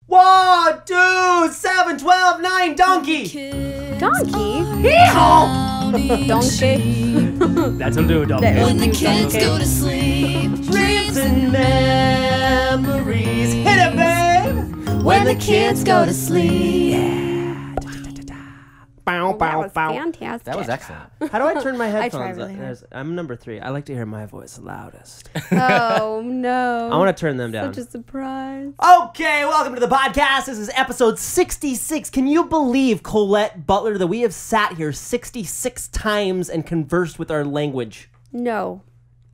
1, 2, 7, 12, 9, donkey! Donkey? Hee-haw! Donkey. That'll do, donkey. When the kids go to sleep, Dreams and memories. Hit it, babe! when the kids go to sleep. Bow, That bow, was bow. fantastic. That was excellent. How do I turn my headphones try up? really hard. I'm number 3. I like to hear my voice loudest. Oh, no. I want to turn them down. Such a surprise. Okay, welcome to the podcast. This is episode 66. Can you believe, Colette Butler, that we have sat here 66 times and conversed with our language? No.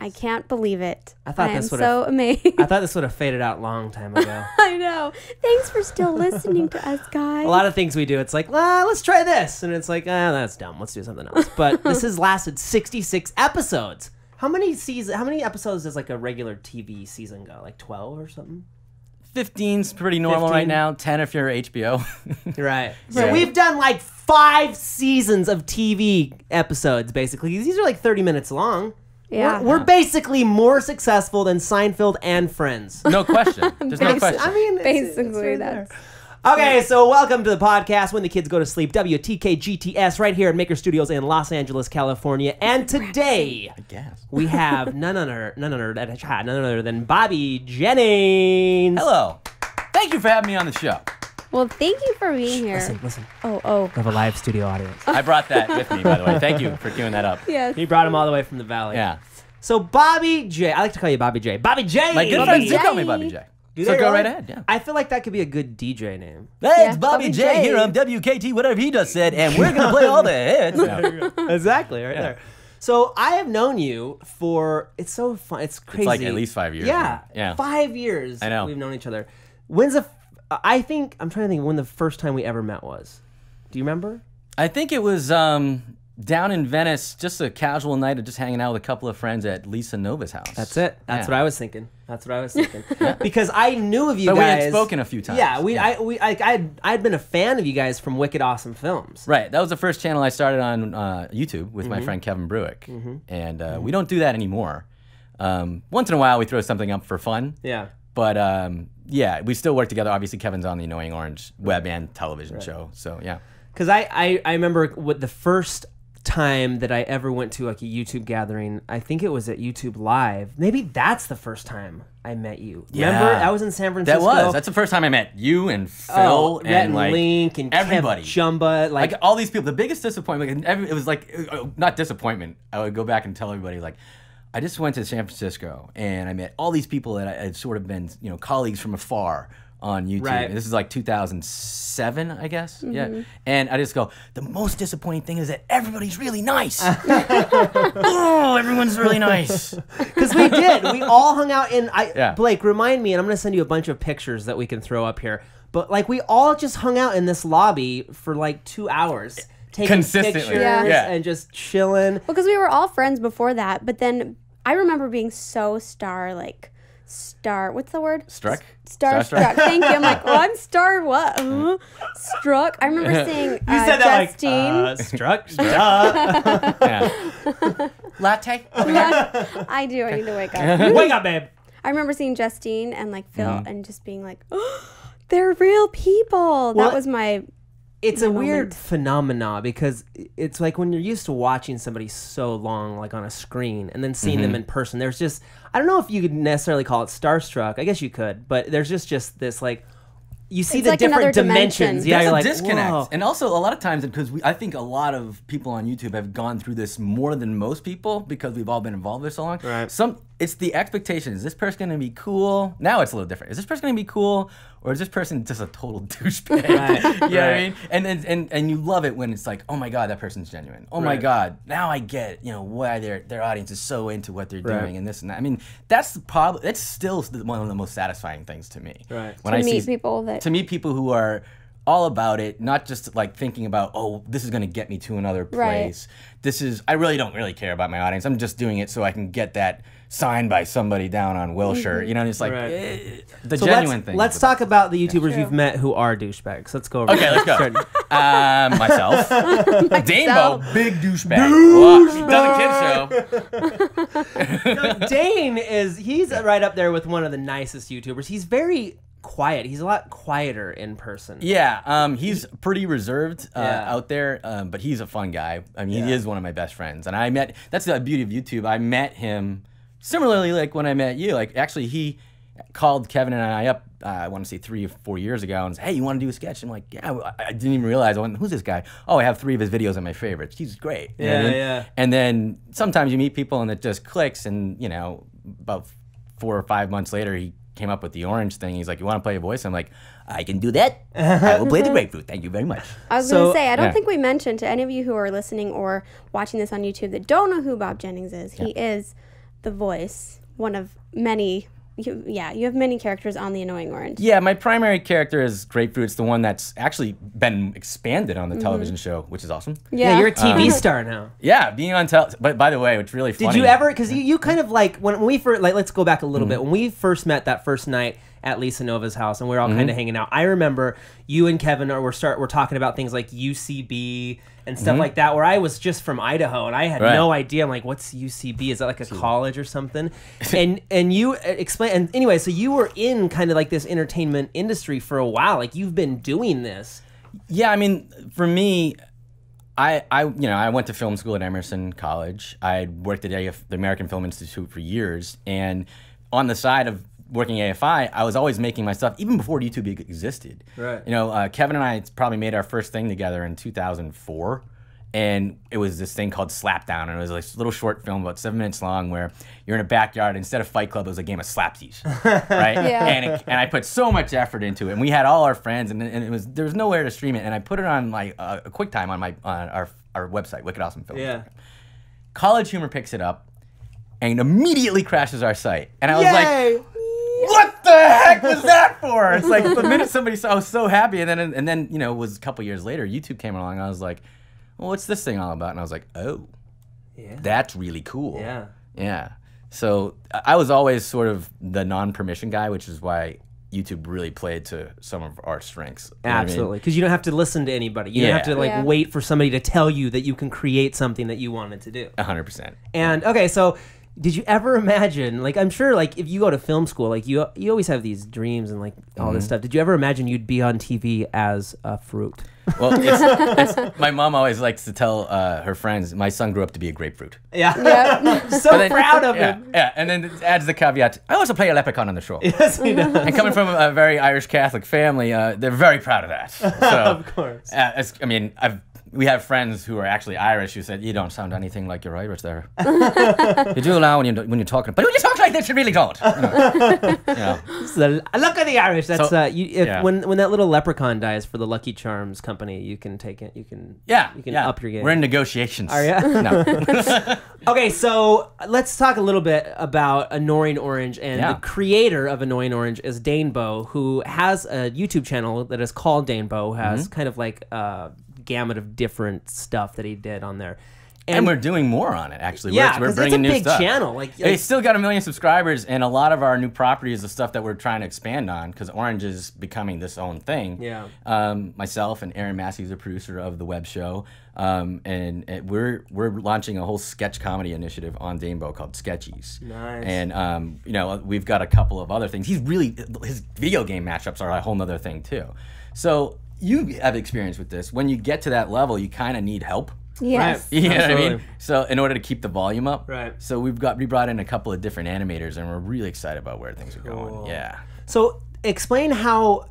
I can't believe it. I thought am this would so have- amazed. I thought this would have faded out a long time ago. I know. Thanks for still listening to us, guys. A lot of things we do, it's like, let's try this. And it's like, that's dumb. Let's do something else. But this has lasted 66 episodes. How many episodes does like a regular TV season go? Like 12 or something? 15's pretty normal 15? right now. 10 if you're HBO. Right. So Yeah. we've done like 5 seasons of TV episodes, basically. These are like 30 minutes long. Yeah. We're basically more successful than Seinfeld and Friends. No question. There's no question. I mean, Basically, right that's... there. Okay, so welcome to the podcast, When the Kids Go to Sleep, WTKGTS, right here at Maker Studios in Los Angeles, California. And today, I guess. we have none other than Bobby Jennings. Hello. Thank you for having me on the show. Well, thank you for being here. Listen. Oh. We have a live studio audience. I brought that with me, by the way. Thank you for doing that up. Yes. He brought him all the way from the valley. Yeah. So Bobby J. I like to call you Bobby J. Bobby J. My good Bobby friends do J. call me Bobby J. Do So they go really? right ahead, yeah. I feel like that could be a good DJ name. Hey, Yeah, it's Bobby Bobby J. J. here on WKT, whatever he just said, and we're going to play all the hits. No. Exactly, right Yeah. there. So I have known you for, it's so fun, it's crazy. It's like at least 5 years. Yeah, Yeah. 5 years I know. we've known each other. When's the, I'm trying to think when the first time we ever met was. Do you remember? I think it was down in Venice, just a casual night of just hanging out with a couple of friends at Lisa Nova's house. That's it. That's Yeah. what I was thinking. Because I knew of you But guys. we had spoken a few times. Yeah, I'd been a fan of you guys from Wicked Awesome Films. Right, that was the first channel I started on YouTube with my Mm-hmm. friend Kevin Bruick, and we don't do that anymore. Once in a while, we throw something up for fun. Yeah. But yeah, we still work together. Obviously, Kevin's on the Annoying Orange web and television show, so yeah. Because I remember what the first time that I ever went to like a YouTube gathering, I think it was at YouTube Live. Maybe that's the first time I met you. Yeah. Remember? I was in San Francisco. That's the first time I met you and Phil Rhett and like Link and everybody. Kev Jumba. Like all these people. The biggest disappointment, it was like, not disappointment. I would go back and tell everybody like, I just went to San Francisco and I met all these people that I had sort of been, colleagues from afar on YouTube. Right. And this is like 2007, I guess. Yeah. And I just go, the most disappointing thing is that everybody's really nice. Oh, everyone's really nice. Because we did. We all hung out in. Yeah. Blake, remind me, and I'm going to send you a bunch of pictures that we can throw up here. But like we all just hung out in this lobby for like 2 hours. Taking Consistently. pictures Yeah. and just chilling. Because we were all friends before that, but then I remember being so what's the word? Struck? Starstruck. Thank you. I'm like, oh, I'm star what? Struck. I remember seeing You said that Justine. like, struck. Yeah. Latte? I do. I need to wake up. Wake up, babe. I remember seeing Justine and like Phil and just being like, oh, they're real people. Well, that was my... It's a moment. weird phenomena because it's like when you're used to watching somebody so long, like on a screen, and then seeing them in person, there's just, I don't know if you could necessarily call it starstruck. I guess you could, but there's just this like, you see It's the like different another dimensions. dimension. Yeah, There's you're a like, disconnect. whoa. And also a lot of times, because I think a lot of people on YouTube have gone through this more than most people because we've all been involved with it so long. Right. It's the expectation. Is this person going to be cool? Now it's a little different. Is this person going to be cool? Or is this person just a total douchebag? Right, You know what I right. mean? And you love it when it's like, oh my God, that person's genuine. Oh my Right. God, now I get, why their audience is so into what they're Right. doing and this and that. I mean, that's still one of the most satisfying things to me. Right. When To I meet see people that- to meet people who are all about it, not just like thinking about, oh, this is going to get me to another place. Right. I really don't really care about my audience. I'm just doing it so I can get that signed by somebody down on Wilshire. You know, it's like Right. the So genuine thing. let's talk about the YouTubers we've met who are douchebags. Let's go over Okay, let's go. Start- Myself. Danebo, big douchebag. Does a kid show. Dane he's right up there with one of the nicest YouTubers. He's very quiet. He's a lot quieter in person. Yeah, he's pretty reserved out there, but he's a fun guy. I mean, he is one of my best friends. And that's the beauty of YouTube. I met him similarly like when I met you. Like, actually, he called Kevin and I up, I want to say 3 or 4 years ago, and said, hey, you want to do a sketch? I'm like, yeah, I didn't even realize. I went, who's this guy? Oh, I have 3 of his videos on my favorites. He's great. You know what I mean? Yeah. And then sometimes you meet people and it just clicks, and, you know, about 4 or 5 months later, he came up with the orange thing. He's like, you want to play a voice? I'm like, I can do that. I will play the grapefruit. Thank you very much. I was going to say, I don't think we mentioned to any of you who are listening or watching this on YouTube that don't know who Bob Jennings is. He is the voice, one of many. You have many characters on The Annoying Orange. Yeah, my primary character is Grapefruit. It's the one that's actually been expanded on the television show, which is awesome. Yeah, you're a TV star now. Yeah, being on but by the way, it's really funny. Did you ever, because you kind of like, when we first, like, let's go back a little bit. When we first met that first night at Lisa Nova's house and we were all kind of hanging out, I remember you and Kevin were talking about things like UCB and stuff like that, where I was just from Idaho and I had no idea. I'm like, what's UCB? Is that like a college or something? and you explain. And anyway, so you were in kind of like this entertainment industry for a while. Like, you've been doing this. Yeah, I mean, for me, I went to film school at Emerson College. I worked at the American Film Institute for years, and on the side of working AFI, I was always making my stuff even before YouTube existed. Right. You know, Kevin and I probably made our first thing together in 2004, and it was this thing called Slapdown, and it was like a little short film about 7 minutes long where you're in a backyard. Instead of Fight Club, it was a game of slapsies, right? And I put so much effort into it, and we had all our friends, and there was nowhere to stream it, and I put it on like a QuickTime on our website, Wicked Awesome Film. Yeah. College Humor picks it up, and immediately crashes our site, and I was like, what the heck was that for? It's like the minute somebody saw, I was so happy, and then you know, it was a couple years later, YouTube came along, and I was like, well, what's this thing all about? And I was like, oh, that's really cool. Yeah. So I was always sort of the non-permission guy, which is why YouTube really played to some of our strengths. Absolutely, because you don't have to listen to anybody. You don't have to like wait for somebody to tell you that you can create something that you wanted to do. 100%. And okay, so did you ever imagine, like, I'm sure, like, if you go to film school, like, you always have these dreams and, like, all this stuff. Did you ever imagine you'd be on TV as a fruit? Well, my mom always likes to tell her friends, my son grew up to be a grapefruit. Yeah. So proud of him. Yeah, and then it adds the caveat, I also play a leprechaun on the show. Yes, he does. And coming from a very Irish Catholic family, they're very proud of that. So, of course. I mean, we have friends who are actually Irish who said, you don't sound anything like you're Irish there. You do now when you're talking, but when you talk like this, you really don't. Look at the Irish. That's when that little leprechaun dies for the Lucky Charms company, you can take it. You can up your game. We're in negotiations. Are you? No. Okay, so let's talk a little bit about Annoying Orange, and the creator of Annoying Orange is Danebo, who has a YouTube channel that is called Danebo, has kind of like gamut of different stuff that he did on there, and we're doing more on it. Actually, yeah, we're bringing new stuff. It's a big channel. Like it's still got 1 million subscribers, and a lot of our new property is the stuff that we're trying to expand on because Orange is becoming this own thing. Yeah. Myself and Aaron Massey is the producer of the web show, and we're launching a whole sketch comedy initiative on Danebo called Sketchies. Nice. And you know, we've got a couple of other things. His video game mashups are a whole nother thing too. So you have experience with this. When you get to that level, you kind of need help. Yes. You know what I mean? So in order to keep the volume up. Right. So we brought in a couple of different animators, and we're really excited about where things are going. Yeah. So explain how,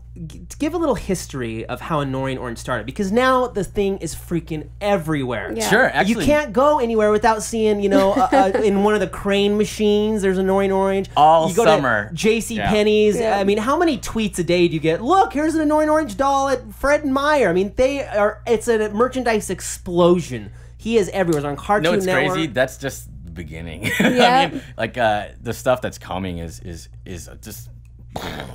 give a little history of how Annoying Orange started, because now the thing is freaking everywhere. Yeah. Sure, actually. You can't go anywhere without seeing, you know, in one of the crane machines, there's Annoying Orange. All you go summer. To JCPenney's. Yeah. I mean, how many tweets a day do you get? Look, here's an Annoying Orange doll at Fred and Meyer. I mean, it's a merchandise explosion. He is everywhere. It's on Cartoon Network. Network. Crazy? That's just the beginning. Yeah. I mean, like the stuff that's coming is just,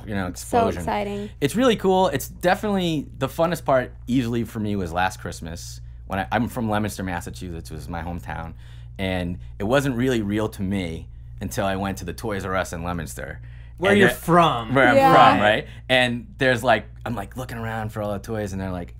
you know, explosion. So exciting. It's really cool. It's definitely the funnest part. Easily for me was last Christmas when I'm from Leominster, Massachusetts, was my hometown, and it wasn't really real to me until I went to the Toys R Us in Leominster. Where you're from. Where I'm from, right? And there's like, I'm like looking around for all the toys, and they're like,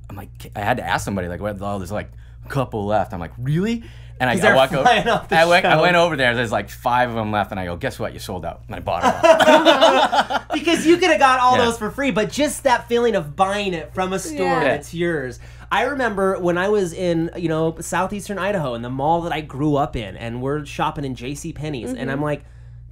I'm like, I had to ask somebody like, what all this like couple left. I'm like, really? And I they're walk over. flying off the I went shelf. over there. There's like 5 of them left, and I go, guess what? You sold out. And I bought them all. Because you could have got all Yeah. those for free, but just that feeling of buying it from a store Yeah. that's yours. I remember when I was in, southeastern Idaho, in the mall that I grew up in, and we're shopping in JCPenney's, and I'm like,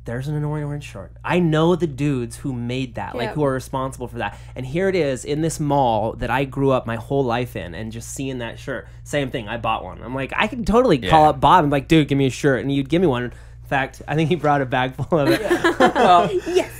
there's an Annoying Orange short. I know the dudes who made that, like Yep. who are responsible for that. And here it is in this mall that I grew up my whole life in, and just seeing that shirt. Same thing, I bought one. I'm like, I can totally call up Bob and be like, dude, give me a shirt. And you'd give me one. In fact, I think he brought a bag full of it. Well,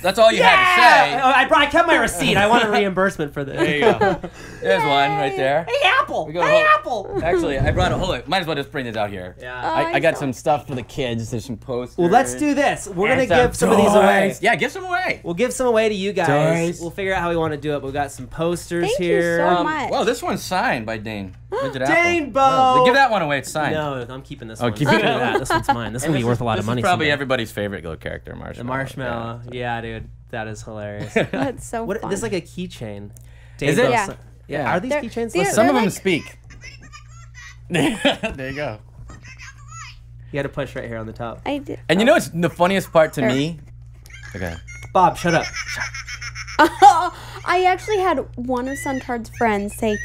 that's all you had to I kept my receipt. I want a reimbursement for this. say. There you go. There's one right there. Hey, Apple! got a Hey, whole- Apple! Actually, I brought a whole. Might as well just bring this out here. Yeah. I got some stuff for the kids. There's some posters. Well, let's do this. We're going to And give some of these away. toys. Yeah, give some away. We'll give some away to you guys. Toys. We'll figure out how we want to do it. But we've got some posters Thank you here. so much. Well, this one's signed by Dane. Midget Apple. Dane Bo! Oh, give that one away. It's signed. No, I'm keeping this Oh, one. keep Screw it. that. This one's mine. This is going to be worth a lot of This money. is probably someday. everybody's favorite little character, Marshmallow. The marshmallow. Yeah, dude. That is hilarious. That's so What? fun. This is like a keychain. Is it? Yeah. Yeah. Are these They're- keychains? they're- Listen, Some of They're them like- speak. There you go. you got to push right here on the top. I did. And you know what's the funniest part to Sure. me? Okay. Bob, shut up. I actually had one of Suntard's friends say,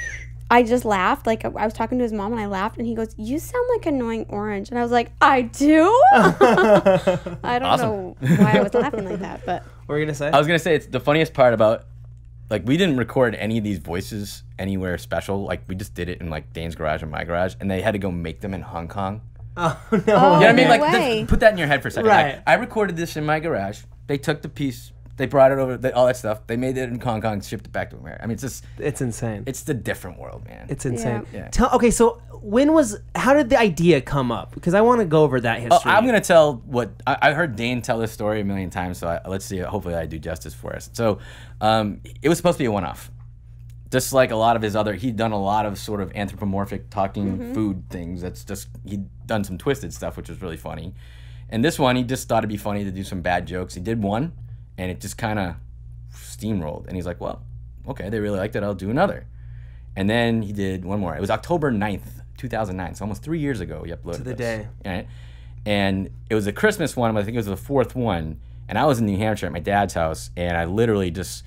I just laughed. Like, I was talking to his mom and I laughed, and he goes, "You sound like Annoying Orange." And I was like, I do? I don't Awesome. know why I was laughing like that, but What were you going to say? I was gonna say it's the funniest part about, like, we didn't record any of these voices anywhere special. Like, we just did it in like Dane's garage and my garage, and they had to go make them in Hong Kong. Oh, no. Oh, You know what I mean? no Like, way. put that in your head for a second. Right. Like, I recorded this in my garage. They took the piece, they brought it over, all that stuff. They made it in Hong Kong, shipped it back to America. I mean, it's just, It's insane. it's the different world, man. It's insane. Yeah. Okay, so how did the idea come up? Because I want to go over that history. I'm gonna tell what I heard Dane tell this story a million times. So let's see. Hopefully, I do justice for us. So, it was supposed to be a one-off. Just like a lot of his other, he'd done a lot of sort of anthropomorphic talking food things. That's just, he'd done some twisted stuff, which was really funny. And this one, he just thought it'd be funny to do some bad jokes. He did one, and it just kind of steamrolled. And he's like, well, okay, they really liked it. I'll do another. And then he did one more. It was October 9th, 2009. So almost 3 years ago he uploaded To the this. day. Right? And it was a Christmas one. I think it was the 4th one. And I was in New Hampshire at my dad's house, and I literally just,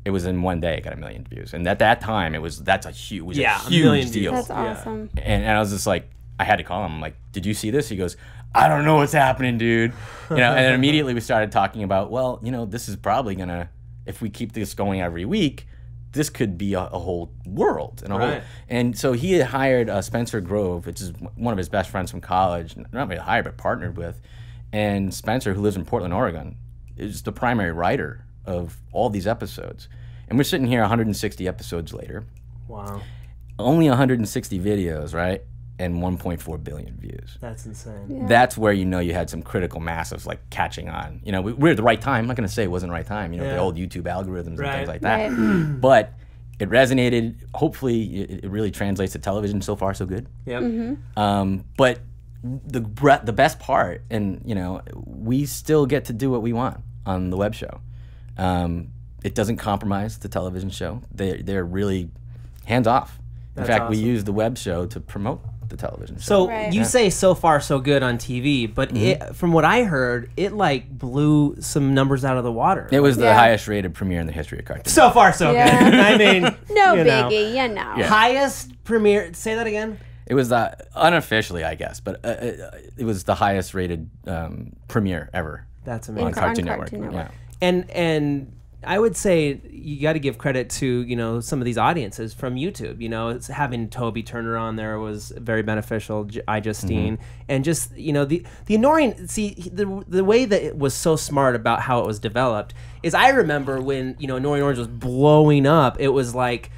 it was in one day, it got 1 million views. And at that time, that's a huge, Yeah, a 1 million huge deal. views. that's awesome. And I was just like, I had to call him. I'm like, did you see this? He goes, I don't know what's happening, dude. And then immediately we started talking about, well, this is probably gonna, if we keep this going every week, this could be a whole world. And, Right. and so he had hired Spencer Grove, which is one of his best friends from college, not really hired, but partnered with. And Spencer, who lives in Portland, Oregon, is the primary writer of all these episodes. And we're sitting here 160 episodes later, Wow. only 160 videos, right? And 1.4 billion views. That's insane. Yeah. That's where you had some critical mass of like catching on. We're at the right time. I'm not going to say it wasn't the right time. The Yeah. old YouTube algorithms and Right. things like that. Right. But it resonated. Hopefully, it really translates to television. So far, so good. Yep. But the best part, and we still get to do what we want on the web show. It doesn't compromise the television show. They're really hands off. In That's fact, we awesome. use the web show to promote the television show. So Right. you say so far so good on TV, but from what I heard, it like blew some numbers out of the water. It was the Yeah. highest rated premiere in the history of cartoons. so far so Yeah. good. I mean, No you know. biggie, Yeah. Highest premiere. Say that again. It was the unofficially, I guess, but it was the highest rated premiere ever That's on amazing. Cartoon on Network. Cartoon Network. Yeah. And I would say you got to give credit to some of these audiences from YouTube. It's having Toby Turner on there was very beneficial. Justine, and just the Annoying. See the way that it was so smart about how it was developed is I remember when Annoying Orange was blowing up. It was like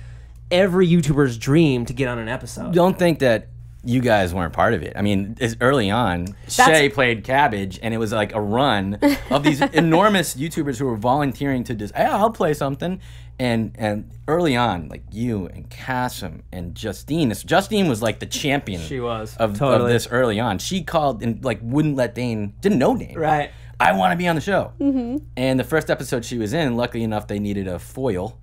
every YouTuber's dream to get on an episode. Don't think that you guys weren't part of it. I mean, early on, Shay played Cabbage, and it was like a run of these enormous YouTubers who were volunteering to just, hey, I'll play something. And early on, like you and Cassim and Justine was like the champion. She was. of Totally. this early on. She called and like wouldn't let Dane, didn't know Dane. Right. I want to be on the show. And the first episode she was in, luckily enough, they needed a foil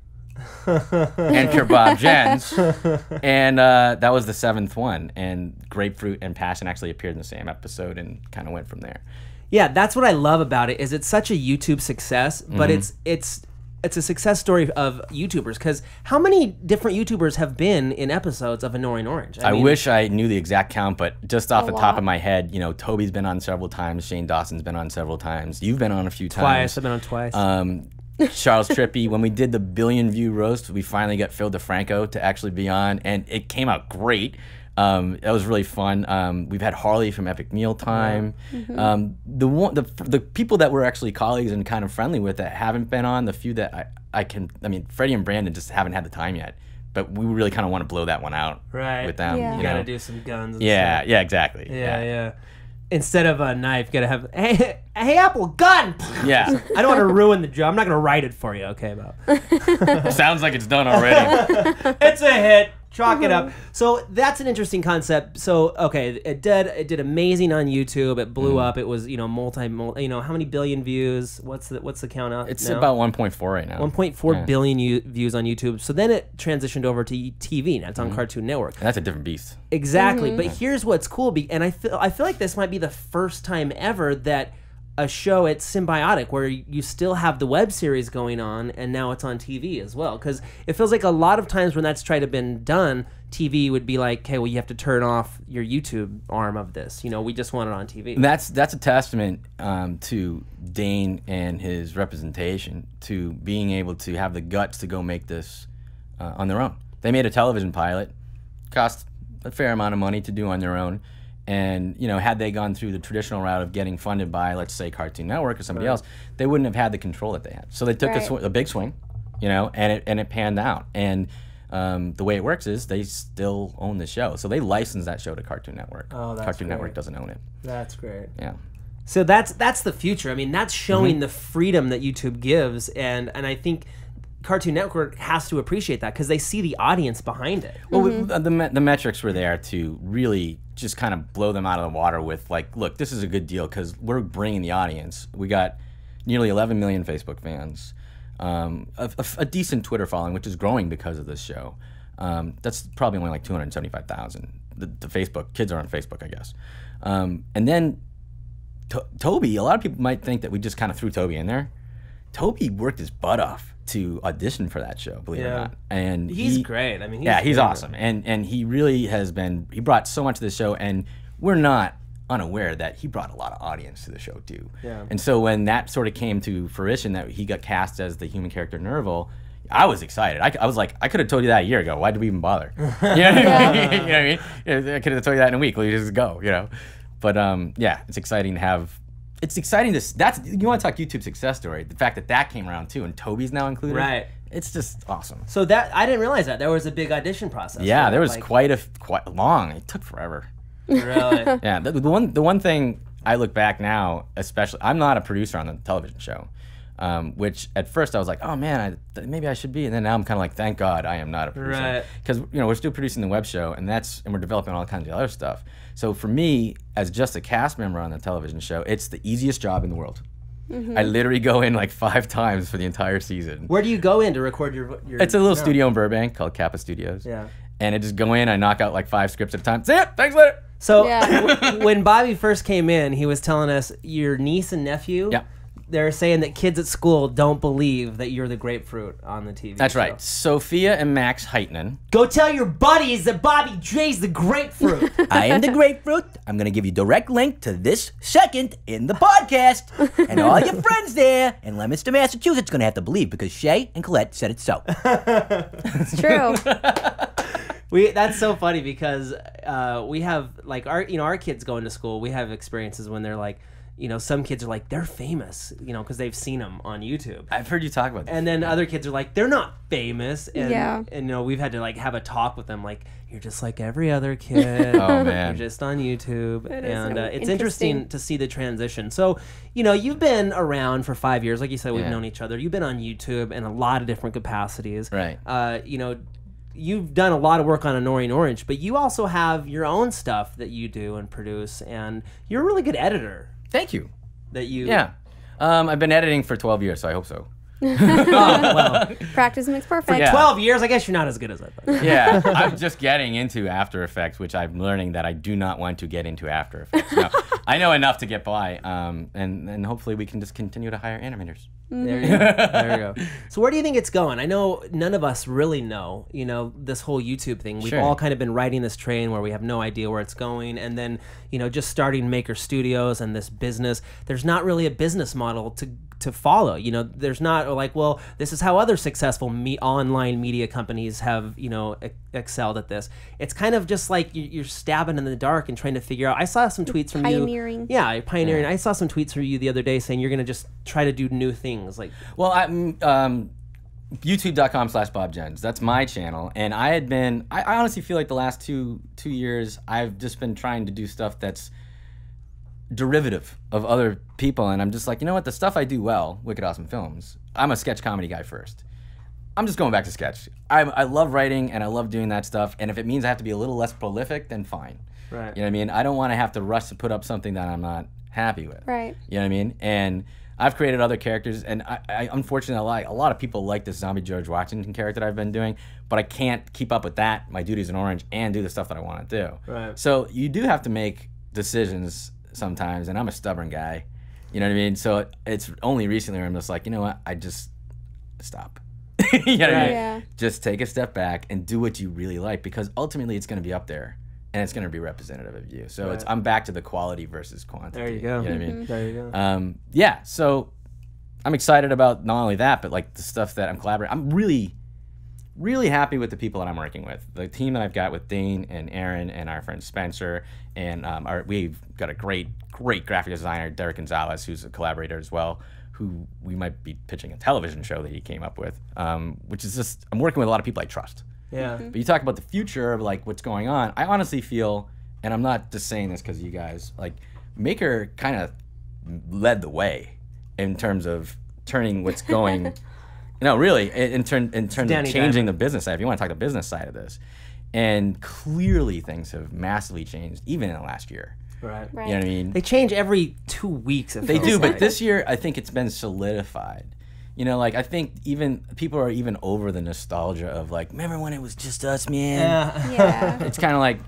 Enter Bob JENZ. And that was the 7th one. And Grapefruit and Passion actually appeared in the same episode and kind of went from there. Yeah, that's what I love about it. Is it's such a YouTube success, but it's a success story of YouTubers. Because how many different YouTubers have been in episodes of Annoying Orange? I mean, wish I knew the exact count, but just off the top lot. of my head, you know, Toby's been on several times. Shane Dawson's been on several times. You've been on a few twice. times. I've been on twice. Charles Trippy, when we did the 1 billion view roast, we finally got Phil DeFranco to actually be on, and it came out great. It was really fun. We've had Harley from Epic Mealtime. The people that were actually colleagues and kind of friendly with that haven't been on, the few that I mean, Freddie and Brandon just haven't had the time yet. But we really kind of want to blow that one out with them. Yeah. You gotta do some guns. And Yeah, stuff. yeah, exactly. Yeah. Instead of a knife, gotta have hey Apple gun. Yeah. I don't want to ruin the joke. I'm not gonna write it for you, okay, Bob? Sounds like it's done already. It's a hit. Chalk it up. So that's an interesting concept. So okay, it did amazing on YouTube. It blew up. It was multi how many billion views? What's the count out? It's now? about 1.4 right now. 1.4 billion views on YouTube. So then it transitioned over to TV. Now it's on Cartoon Network. And that's a different beast. Exactly. But here's what's cool, and I feel like this might be the first time ever that a show, it's symbiotic, where you still have the web series going on, and now it's on TV as well. Because it feels like a lot of times when that's tried to been done, TV would be like, hey, well, you have to turn off your YouTube arm of this. We just want it on TV. That's a testament to Dane and his representation, to being able to have the guts to go make this on their own. They made a television pilot, cost a fair amount of money to do on their own. And, had they gone through the traditional route of getting funded by, let's say, Cartoon Network or somebody else, they wouldn't have had the control that they had. So they took a big swing, and it panned out. And the way it works is they still own the show. So they licensed that show to Cartoon Network. Oh, that's Cartoon great. Network doesn't own it. That's great. Yeah. So that's the future. I mean, that's showing the freedom that YouTube gives, and I think Cartoon Network has to appreciate that because they see the audience behind it. Well, the metrics were there to really just kind of blow them out of the water with, like, look, this is a good deal because we're bringing the audience. We got nearly 11 million Facebook fans, a decent Twitter following, which is growing because of this show. That's probably only like 275,000. The Facebook kids are on Facebook, I guess. And then Toby, a lot of people might think that we just kind of threw Toby in there. Toby worked his butt off to audition for that show, believe it or not. And he's great. I mean, he's awesome. And he really has been, he brought so much to the show, and we're not unaware that he brought a lot of audience to the show too. Yeah. And so when that sort of came to fruition, that he got cast as the human character Nerval, I was excited. I was like, I could have told you that a year ago. Why did we even bother? You know what I mean? I could have told you that in a week. Well, you just go, But yeah, it's exciting to have. It's exciting to. You want to talk YouTube success story? The fact that came around too, and Toby's now included. Right. It's just awesome. So I didn't realize that there was a big audition process. Yeah, right? there was quite long. It took forever. Really? Yeah. The one thing I look back now, especially, I'm not a producer on the television show. Which at first I was like, oh man, maybe I should be, and then now I'm kind of like, thank God I am not a producer, right? Because we're still producing the web show, and we're developing all kinds of other stuff. So for me, as just a cast member on the television show, it's the easiest job in the world. I literally go in like 5 times for the entire season. Where do you go in to record your It's a little studio in Burbank called Kappa Studios. Yeah. And I just go in, I knock out like 5 scripts at a time. See ya, thanks later. So when Bobby first came in, he was telling us your niece and nephew. Yeah. They're saying that kids at school don't believe that you're the grapefruit on the TV That's show. right. Sophia and Max Heitman. Go tell your buddies that Bobby J's the grapefruit. I am the grapefruit. I'm going to give you direct link to this second in the podcast. And all your friends there in Leominster, Massachusetts, going to have to believe because Shay and Colette said it so. It's true. That's so funny because we have like our kids going to school. We have experiences when they're like, some kids are like, they're famous, because they've seen them on YouTube. I've heard you talk about this. And then other kids are like, they're not famous. And, Yeah. we've had to like have a talk with them like, you're just like every other kid. Oh, man. You're just on YouTube. That is And so it's interesting to see the transition. So, you've been around for 5 years. Like you said, we've known each other. You've been on YouTube in a lot of different capacities. Right. You've done a lot of work on Annoying Orange, but you also have your own stuff that you do and produce. And you're a really good editor. Thank you. That you... Yeah. I've been editing for 12 years, so I hope so. Well, Practice makes perfect. Yeah. 12 years, I guess you're not as good as I thought. Yeah, I'm just getting into After Effects, which I'm learning that I do not want to get into After Effects. No, I know enough to get by, and hopefully we can just continue to hire animators. There you go. There you go. So where do you think it's going? I know none of us really know, this whole YouTube thing. We've Sure. all kind of been riding this train where we have no idea where it's going. And then, just starting Maker Studios and this business, there's not really a business model to follow. There's not like, well, this is how other successful online media companies have, excelled at this. It's kind of just like you're stabbing in the dark and trying to figure out. I saw some tweets from Pioneering. you. Yeah, pioneering. I saw some tweets from you the other day saying you're going to just try to do new things. Like, Well, YouTube.com/BobJENZ. That's my channel, and I honestly feel like the last two years I've just been trying to do stuff that's derivative of other people, and I'm just like, you know what, the stuff I do well, Wicked Awesome Films, I'm a sketch comedy guy first. I'm just going back to sketch. I love writing and I love doing that stuff, and if it means I have to be a little less prolific, then fine. right. You know what I mean? I don't want to have to rush to put up something that I'm not happy with. Right. You know what I mean? And I've created other characters, and I unfortunately, a lot of people like this zombie George Washington character that I've been doing, but I can't keep up with that, my duties in orange, and do the stuff that I want to do. Right. So you do have to make decisions sometimes, and I'm a stubborn guy. You know what I mean? So it's only recently where I'm just like, you know what? I just stop. You know what I mean? Yeah. Just take a step back and do what you really like, because ultimately it's going to be up there. And it's going to be representative of you. So Right. I'm back to the quality versus quantity. There you go. You know what I mean? There you go. Yeah, so I'm excited about not only that, but like the stuff that I'm collaborating. I'm really, really happy with the people that I'm working with. The team that I've got with Dane and Aaron and our friend Spencer, and we've got a great graphic designer, Derek Gonzalez, who's a collaborator as well, who we might be pitching a television show that he came up with, which is just, I'm working with a lot of people I trust. Yeah. But you talk about the future of like what's going on. I honestly feel, and I'm not just saying this because of you guys, like Maker kind of led the way in terms of turning what's going. No, really, in terms of Danny changing Diamond. the business side. If you want to talk the business side of this, and clearly things have massively changed even in the last year. Right. Right. You know what I mean? They change every 2 weeks. They do, but this year I think it's been solidified. You know, like I think even people are even over the nostalgia of like, remember when it was just us, man? Yeah. Yeah. It's kind of like,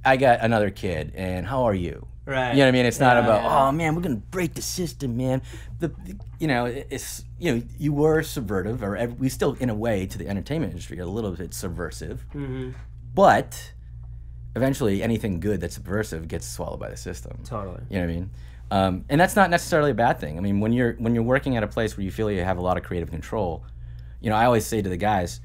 I got another kid, and how are you? Right. You know what I mean? It's not Yeah. about, oh man, we're gonna break the system, man. It's you were subversive, or we still, in a way, to the entertainment industry, are a little bit subversive. Mm-hmm. But eventually, anything good that's subversive gets swallowed by the system. Totally. You know what I mean? And that's not necessarily a bad thing. I mean, when you're working at a place where you feel you have a lot of creative control, I always say to the guys,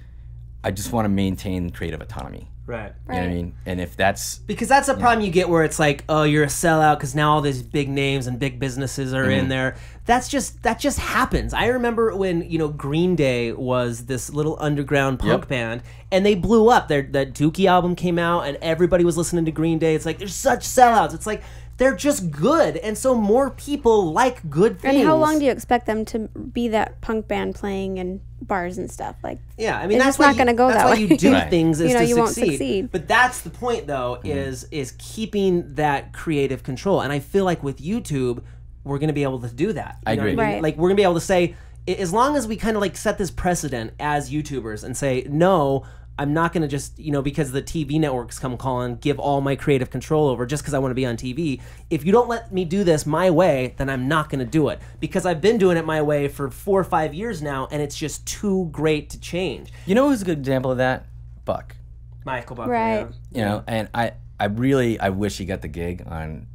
I just want to maintain creative autonomy. Right. You know what I mean? And if that's Because that's a problem you get where it's like, oh, you're a sellout because now all these big names and big businesses are in there. That just happens. I remember when Green Day was this little underground punk band, and they blew up. That Dookie album came out, and everybody was listening to Green Day. It's like they're such sellouts. It's like they're just good, and so more people like good things. And how long do you expect them to be that punk band playing in bars and stuff? Like, Yeah, I mean it's that's just not why going to go that's that why way. you do Right. things is to you succeed. won't succeed. But that's the point, though, is keeping that creative control. And I feel like with YouTube, we're going to be able to do that. I You know what agree. mean? Right. Like we're going to be able to say, as long as we kind of like set this precedent as YouTubers and say, no, I'm not going to just, because the TV networks come calling, give all my creative control over just because I want to be on TV. If you don't let me do this my way, then I'm not going to do it. Because I've been doing it my way for 4 or 5 years now, and it's just too great to change. You know who's a good example of that? Buck. Michael Buckley. Right. Yeah. And I wish he got the gig on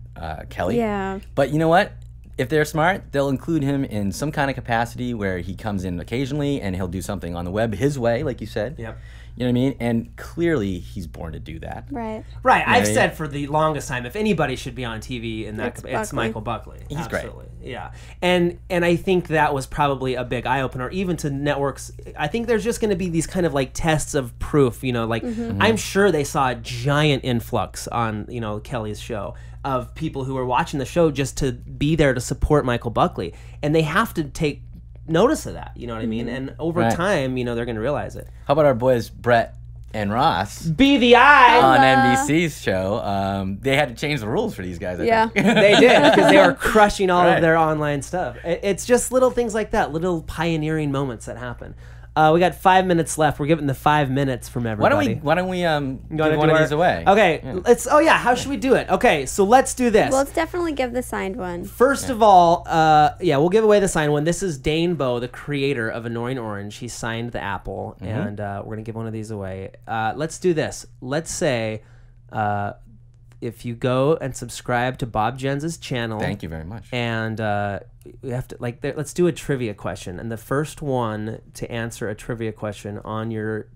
Kelly. Yeah. But you know what? If they're smart, they'll include him in some kind of capacity where he comes in occasionally and he'll do something on the web his way, like you said. Yep. You know what I mean? And clearly he's born to do that. Right. Right. I've yeah. said for the longest time, if anybody should be on TV in that, It's it's Buckley. Michael Buckley. He's great. Absolutely. Yeah. And I think that was probably a big eye opener, even to networks. I think there's just going to be these kind of like tests of proof. I'm sure they saw a giant influx on Kelly's show of people who are watching the show just to be there to support Michael Buckley, and they have to take notice of that. You know what I mean? And over Right. time, they're going to realize it. How about our boys Brett and Ross Be the eye. on NBC's show, they had to change the rules for these guys. I think. They did, because they were crushing all Right. of their online stuff. It's just little things like that, little pioneering moments that happen. We got 5 minutes left. We're giving the 5 minutes from everybody. Why don't we give wanna one do of these away? Okay, let's. Oh yeah, how should we do it? Okay, so let's do this. Well, let's definitely give the signed one. First of all, we'll give away the signed one. This is Dane Bowe, the creator of Annoying Orange. He signed the apple, and we're gonna give one of these away. Let's do this. Let's say, if you go and subscribe to Bob Jenz's channel, Thank you very much. and we have to let's do a trivia question, and the first one to answer a trivia question on your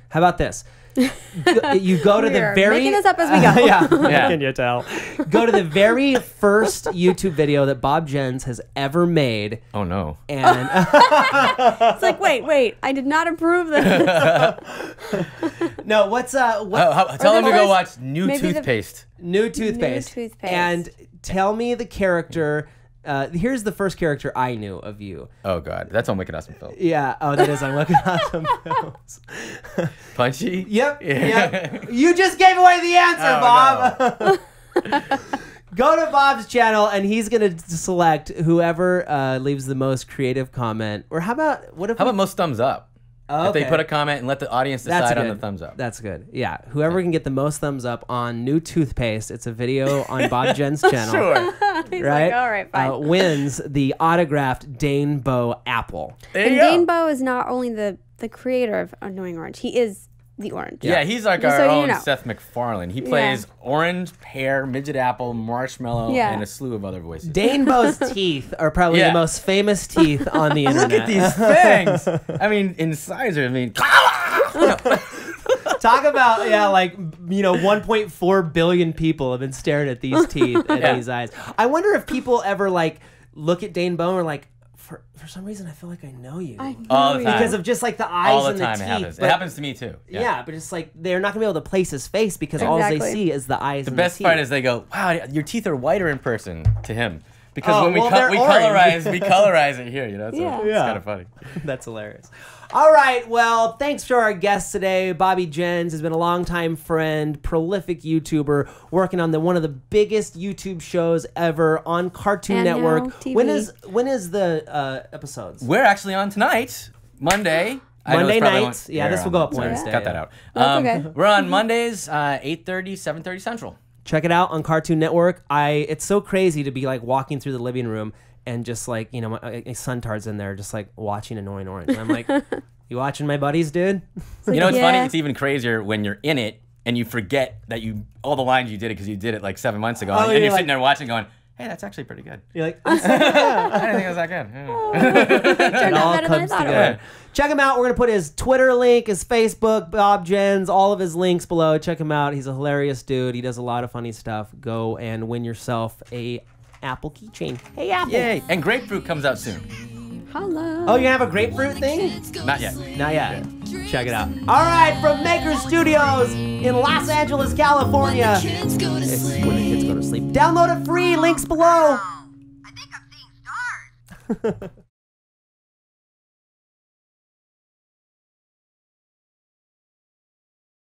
how about this? You go to the We're very making this up as we go. yeah. Yeah. Can you tell? Go to the very first YouTube video that Bob Jenz has ever made, Oh no. and It's like, wait, I did not approve this. no, what's Tell them to go first- watch New maybe the- Toothpaste. new toothpaste, toothpaste. and tell me the character. Here's the first character I knew of you. Oh god, that's on Wicked Awesome Film. Yeah. Oh, that is on Wicked Awesome Films. Punchy. Yep. Yep. You just gave away the answer, Bob. Go to Bob's channel, and he's gonna select whoever leaves the most creative comment. Or how about How about most thumbs up? Oh, If they okay. put a comment and let the audience That's decide on good. the thumbs up. That's good. Yeah. Whoever can get the most thumbs up on New Toothpaste, it's a video on Bob Jen's channel. Sure. He's Right? like, all right, fine. Wins the autographed Dane Bowe apple. There And you go. Dane Bowe is not only the creator of Annoying Orange, he is the orange. Yeah, he's like Just our so you own know. Seth MacFarlane. He plays orange, pear, midget apple, marshmallow, Yeah. and a slew of other voices. Dane Bowe's teeth are probably Yeah. the most famous teeth on the internet. Look at these fangs. I mean, incisors. I mean, Talk about 1.4 billion people have been staring at these teeth and Yeah. these eyes. I wonder if people ever look at Dane Bowe and are like, for some reason I feel like I know you all the time. because of just like the eyes all the and time the it teeth. happens. But- It happens to me too. Yeah, but it's like they're not gonna be able to place his face because all they Exactly. see is the eyes. The and best the teeth. part is they go, "Wow, your teeth are whiter in person." To him, because Oh, when we well, they're we orange. colorize it here. You know, so Yeah. it's kind of funny. That's hilarious. All right, well, thanks to our guest today. Bobby Jenz has been a longtime friend, prolific YouTuber, working on one of the biggest YouTube shows ever on Cartoon And now Network. TV. When is the episodes? We're actually on tonight, Monday. I know Monday this probably nights. won't Yeah, air this will on- go up sorry, Wednesday, Cut that yeah. out. That's okay. We're on Mondays, 8:30, 7:30 Central. Check it out on Cartoon Network. It's so crazy to be like walking through the living room and just like my son-tard's in there just like watching Annoying Orange. And I'm like, you watching my buddies, dude? You know what's Yeah. funny? It's even crazier when you're in it and you forget that all the lines you did it because you did it like 7 months ago, and you're you're like- sitting there watching, going, "Hey, that's actually pretty good." You're like, I didn't think it was that good. Turned it out all better than I comes thought it together. would. Check him out. We're gonna put his Twitter link, his Facebook, Bob Jenz, all of his links below. Check him out. He's a hilarious dude. He does a lot of funny stuff. Go and win yourself a Apple keychain. Hey, Apple. Yay! And grapefruit comes out soon. Hello. Oh, you gonna have a grapefruit thing? Not yet. Not yet. Check it out. All right, from Maker Studios in Los Angeles, California. Kids go to It's sleep. when the kids go to sleep. Download it free. Links below. I think I'm seeing stars.